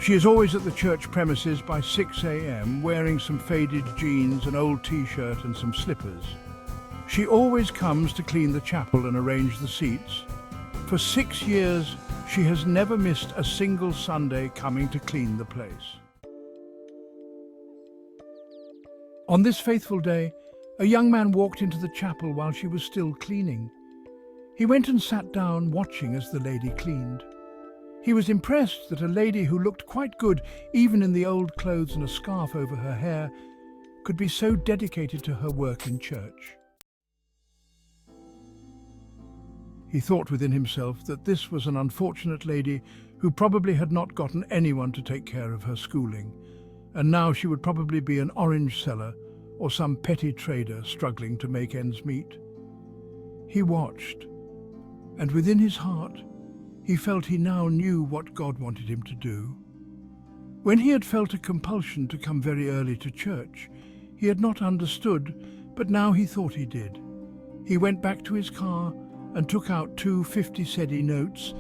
She is always at the church premises by 6 a.m. wearing some faded jeans, an old t-shirt and some slippers. She always comes to clean the chapel and arrange the seats. For 6 years, she has never missed a single Sunday coming to clean the place. On this faithful day, a young man walked into the chapel while she was still cleaning. He went and sat down watching as the lady cleaned. He was impressed that a lady who looked quite good, even in the old clothes and a scarf over her hair, could be so dedicated to her work in church. He thought within himself that this was an unfortunate lady who probably had not gotten anyone to take care of her schooling, and now she would probably be an orange seller or some petty trader struggling to make ends meet. He watched, and within his heart, he felt he now knew what God wanted him to do. When he had felt a compulsion to come very early to church, he had not understood, but now he thought he did. He went back to his car and took out 2 50-cedi notes,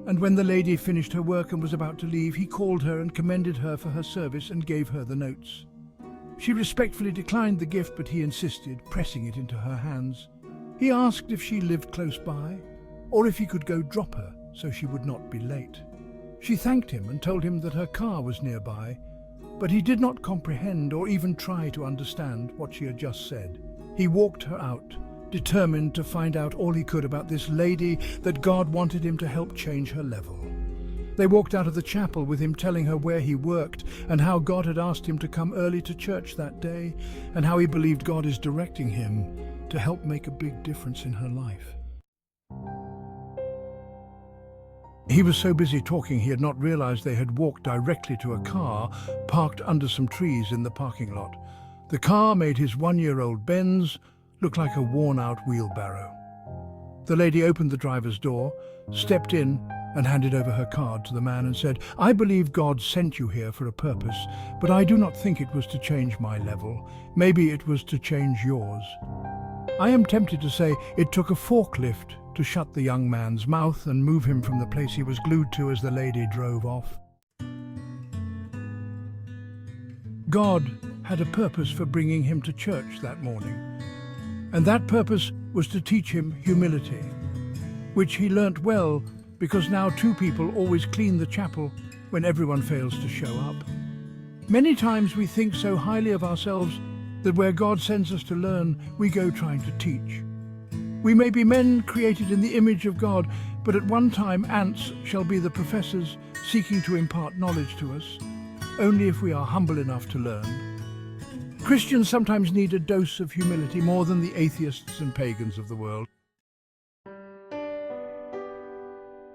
and when the lady finished her work and was about to leave, he called her and commended her for her service and gave her the notes. She respectfully declined the gift, but he insisted, pressing it into her hands. He asked if she lived close by, or if he could go drop her so she would not be late. She thanked him and told him that her car was nearby, but he did not comprehend or even try to understand what she had just said. He walked her out, determined to find out all he could about this lady that God wanted him to help change her level. They walked out of the chapel with him telling her where he worked and how God had asked him to come early to church that day, and how he believed God is directing him to help make a big difference in her life. He was so busy talking he had not realized they had walked directly to a car parked under some trees in the parking lot. The car made his 1-year-old Benz look like a worn-out wheelbarrow. The lady opened the driver's door, stepped in and handed over her card to the man and said, "I believe God sent you here for a purpose, but I do not think it was to change my level. Maybe it was to change yours." I am tempted to say it took a forklift to shut the young man's mouth and move him from the place he was glued to as the lady drove off. God had a purpose for bringing him to church that morning, and that purpose was to teach him humility, which he learnt well because now 2 people always clean the chapel when everyone fails to show up. Many times we think so highly of ourselves that where God sends us to learn, we go trying to teach. We may be men created in the image of God, but at one time ants shall be the professors seeking to impart knowledge to us, only if we are humble enough to learn. Christians sometimes need a dose of humility more than the atheists and pagans of the world.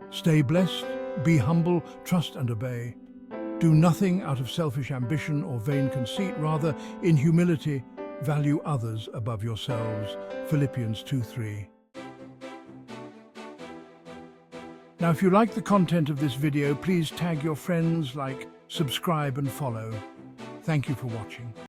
Stay blessed, be humble, trust and obey. Do nothing out of selfish ambition or vain conceit, rather, in humility, value others above yourselves. Philippians 2:3. Now, if you like the content of this video, please tag your friends, like, subscribe and follow. Thank you for watching.